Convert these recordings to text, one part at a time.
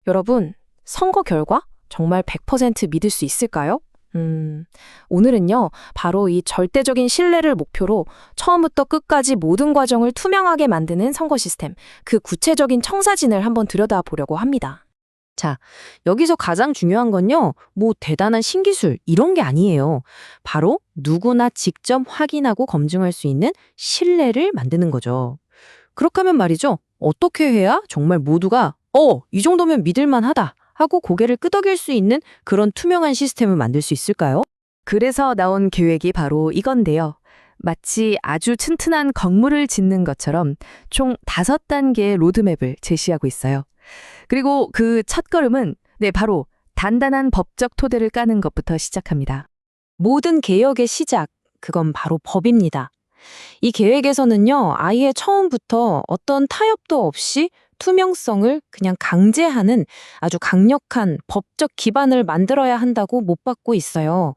여러분, 선거 결과 정말 100% 믿을 수 있을까요? 오늘은요, 바로 이 절대적인 신뢰를 목표로 처음부터 끝까지 모든 과정을 투명하게 만드는 선거 시스템, 그 구체적인 청사진을 한번 들여다보려고 합니다. 자, 여기서 가장 중요한 건요, 뭐 대단한 신기술 이런 게 아니에요. 바로 누구나 직접 확인하고 검증할 수 있는 신뢰를 만드는 거죠. 그렇게 하면 말이죠, 어떻게 해야 정말 모두가 이 정도면 믿을만하다 하고 고개를 끄덕일 수 있는 그런 투명한 시스템을 만들 수 있을까요? 그래서 나온 계획이 바로 이건데요. 마치 아주 튼튼한 건물을 짓는 것처럼 총 5단계의 로드맵을 제시하고 있어요. 그리고 그 첫걸음은 바로 단단한 법적 토대를 까는 것부터 시작합니다. 모든 개혁의 시작, 그건 바로 법입니다. 이 계획에서는요, 아예 처음부터 어떤 타협도 없이 투명성을 그냥 강제하는 아주 강력한 법적 기반을 만들어야 한다고 못 받고 있어요.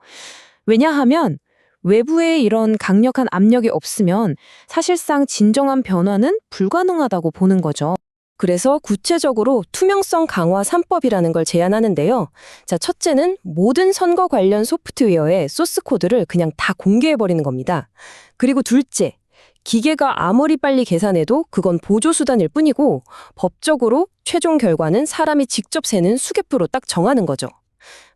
왜냐하면 외부의 이런 강력한 압력이 없으면 사실상 진정한 변화는 불가능하다고 보는 거죠. 그래서 구체적으로 투명성 강화 3법이라는 걸 제안하는데요. 자, 첫째는 모든 선거 관련 소프트웨어의 소스 코드를 그냥 다 공개해버리는 겁니다. 그리고 둘째, 기계가 아무리 빨리 계산해도 그건 보조수단일 뿐이고 법적으로 최종 결과는 사람이 직접 세는 수개표로 딱 정하는 거죠.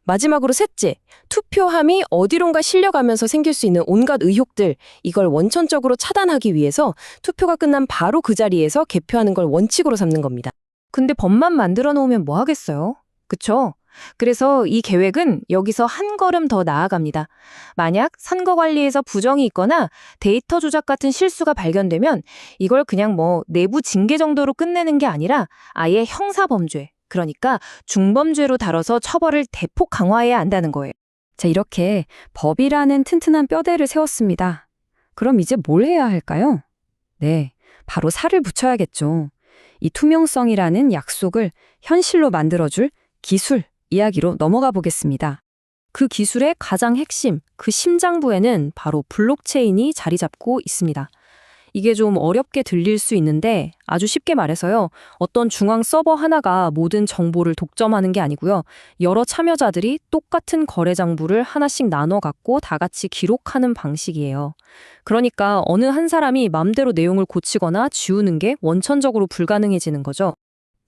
마지막으로 셋째, 투표함이 어디론가 실려가면서 생길 수 있는 온갖 의혹들, 이걸 원천적으로 차단하기 위해서 투표가 끝난 바로 그 자리에서 개표하는 걸 원칙으로 삼는 겁니다. 근데 법만 만들어 놓으면 뭐 하겠어요? 그쵸? 그래서 이 계획은 여기서 한 걸음 더 나아갑니다. 만약 선거 관리에서 부정이 있거나 데이터 조작 같은 실수가 발견되면 이걸 그냥 내부 징계 정도로 끝내는 게 아니라 아예 형사범죄, 그러니까 중범죄로 다뤄서 처벌을 대폭 강화해야 한다는 거예요. 자, 이렇게 법이라는 튼튼한 뼈대를 세웠습니다. 그럼 이제 뭘 해야 할까요? 네, 바로 살을 붙여야겠죠. 이 투명성이라는 약속을 현실로 만들어줄 기술 이야기로 넘어가 보겠습니다. 그 기술의 가장 핵심, 그 심장부에는 바로 블록체인이 자리 잡고 있습니다. 이게 좀 어렵게 들릴 수 있는데 아주 쉽게 말해서요. 어떤 중앙 서버 하나가 모든 정보를 독점하는 게 아니고요. 여러 참여자들이 똑같은 거래 장부를 하나씩 나눠 갖고 다 같이 기록하는 방식이에요. 그러니까 어느 한 사람이 맘대로 내용을 고치거나 지우는 게 원천적으로 불가능해지는 거죠.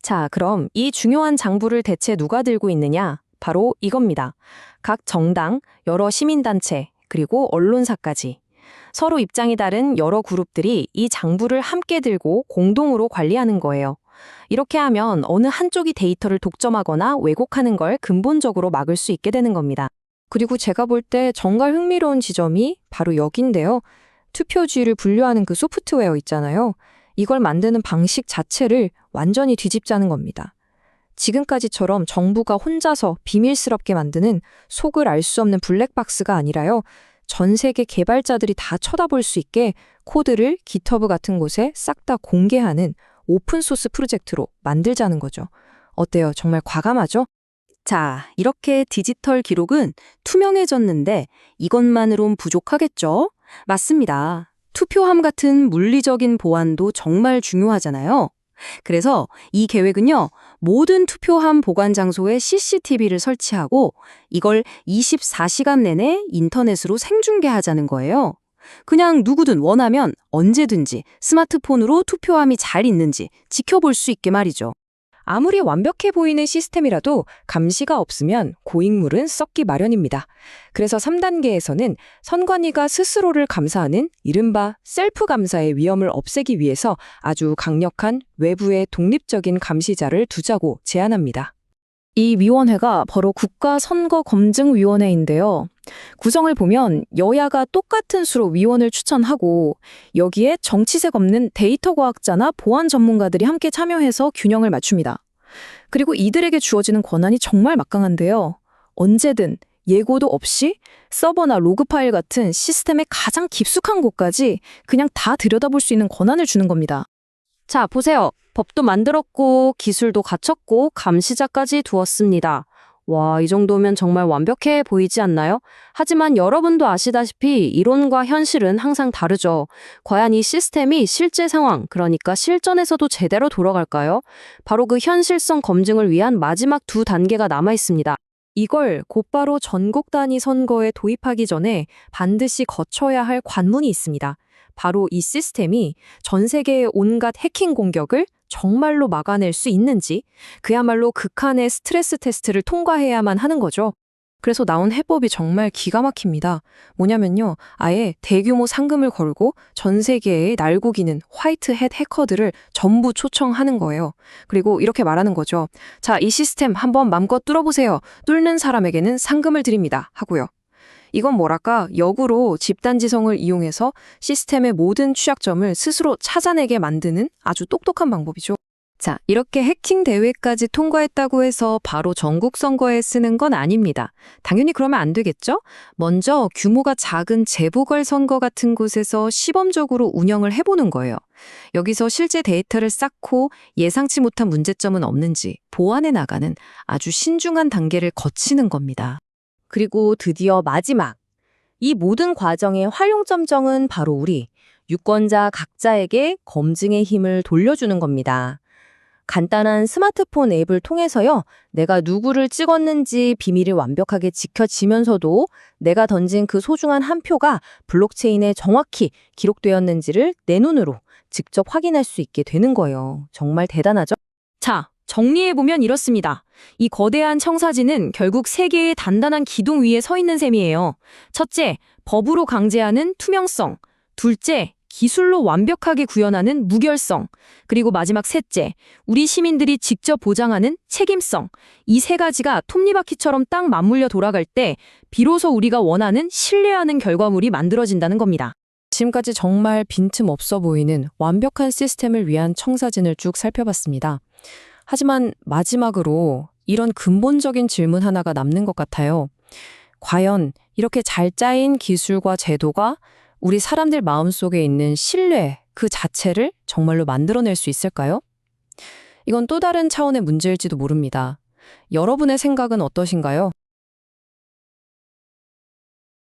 자, 그럼 이 중요한 장부를 대체 누가 들고 있느냐? 바로 이겁니다. 각 정당, 여러 시민단체, 그리고 언론사까지. 서로 입장이 다른 여러 그룹들이 이 장부를 함께 들고 공동으로 관리하는 거예요. 이렇게 하면 어느 한쪽이 데이터를 독점하거나 왜곡하는 걸 근본적으로 막을 수 있게 되는 겁니다. 그리고 제가 볼 때 정말 흥미로운 지점이 바로 여기인데요. 투표지를 분류하는 그 소프트웨어 있잖아요. 이걸 만드는 방식 자체를 완전히 뒤집자는 겁니다. 지금까지처럼 정부가 혼자서 비밀스럽게 만드는 속을 알 수 없는 블랙박스가 아니라요. 전 세계 개발자들이 다 쳐다볼 수 있게 코드를 GitHub 같은 곳에 싹 다 공개하는 오픈소스 프로젝트로 만들자는 거죠. 어때요? 정말 과감하죠? 자, 이렇게 디지털 기록은 투명해졌는데 이것만으론 부족하겠죠? 맞습니다. 투표함 같은 물리적인 보안도 정말 중요하잖아요. 그래서 이 계획은요, 모든 투표함 보관 장소에 CCTV를 설치하고 이걸 24시간 내내 인터넷으로 생중계하자는 거예요. 그냥 누구든 원하면 언제든지 스마트폰으로 투표함이 잘 있는지 지켜볼 수 있게 말이죠. 아무리 완벽해 보이는 시스템이라도 감시가 없으면 고익물은 썩기 마련입니다. 그래서 3단계에서는 선관위가 스스로를 감사하는 이른바 셀프 감사의 위험을 없애기 위해서 아주 강력한 외부의 독립적인 감시자를 두자고 제안합니다. 이 위원회가 바로 국가선거검증위원회인데요. 구성을 보면 여야가 똑같은 수로 위원을 추천하고 여기에 정치색 없는 데이터 과학자나 보안 전문가들이 함께 참여해서 균형을 맞춥니다. 그리고 이들에게 주어지는 권한이 정말 막강한데요. 언제든 예고도 없이 서버나 로그 파일 같은 시스템의 가장 깊숙한 곳까지 그냥 다 들여다볼 수 있는 권한을 주는 겁니다. 자, 보세요. 법도 만들었고 기술도 갖췄고 감시자까지 두었습니다. 와, 이 정도면 정말 완벽해 보이지 않나요? 하지만 여러분도 아시다시피 이론과 현실은 항상 다르죠. 과연 이 시스템이 실제 상황, 그러니까 실전에서도 제대로 돌아갈까요? 바로 그 현실성 검증을 위한 마지막 두 단계가 남아 있습니다. 이걸 곧바로 전국 단위 선거에 도입하기 전에 반드시 거쳐야 할 관문이 있습니다. 바로 이 시스템이 전 세계의 온갖 해킹 공격을 정말로 막아낼 수 있는지, 그야말로 극한의 스트레스 테스트를 통과해야만 하는 거죠. 그래서 나온 해법이 정말 기가 막힙니다. 뭐냐면요, 아예 대규모 상금을 걸고 전 세계의 날고기는 화이트햇 해커들을 전부 초청하는 거예요. 그리고 이렇게 말하는 거죠. 자, 이 시스템 한번 맘껏 뚫어보세요. 뚫는 사람에게는 상금을 드립니다. 하고요. 이건 뭐랄까, 역으로 집단지성을 이용해서 시스템의 모든 취약점을 스스로 찾아내게 만드는 아주 똑똑한 방법이죠. 자, 이렇게 해킹 대회까지 통과했다고 해서 바로 전국 선거에 쓰는 건 아닙니다. 당연히 그러면 안 되겠죠? 먼저 규모가 작은 재보궐선거 같은 곳에서 시범적으로 운영을 해보는 거예요. 여기서 실제 데이터를 쌓고 예상치 못한 문제점은 없는지 보완해 나가는 아주 신중한 단계를 거치는 겁니다. 그리고 드디어 마지막. 이 모든 과정의 활용점정은 바로 우리 유권자 각자에게 검증의 힘을 돌려주는 겁니다. 간단한 스마트폰 앱을 통해서요, 내가 누구를 찍었는지 비밀이 완벽하게 지켜지면서도 내가 던진 그 소중한 한 표가 블록체인에 정확히 기록되었는지를 내 눈으로 직접 확인할 수 있게 되는 거예요. 정말 대단하죠? 자, 정리해보면 이렇습니다. 이 거대한 청사진은 결국 세 개의 단단한 기둥 위에 서 있는 셈이에요. 첫째, 법으로 강제하는 투명성. 둘째, 기술로 완벽하게 구현하는 무결성. 그리고 마지막 셋째, 우리 시민들이 직접 보장하는 책임성. 이 세 가지가 톱니바퀴처럼 딱 맞물려 돌아갈 때 비로소 우리가 원하는 신뢰하는 결과물이 만들어진다는 겁니다. 지금까지 정말 빈틈 없어 보이는 완벽한 시스템을 위한 청사진을 쭉 살펴봤습니다. 하지만 마지막으로 이런 근본적인 질문 하나가 남는 것 같아요. 과연 이렇게 잘 짜인 기술과 제도가 우리 사람들 마음속에 있는 신뢰 그 자체를 정말로 만들어낼 수 있을까요? 이건 또 다른 차원의 문제일지도 모릅니다. 여러분의 생각은 어떠신가요?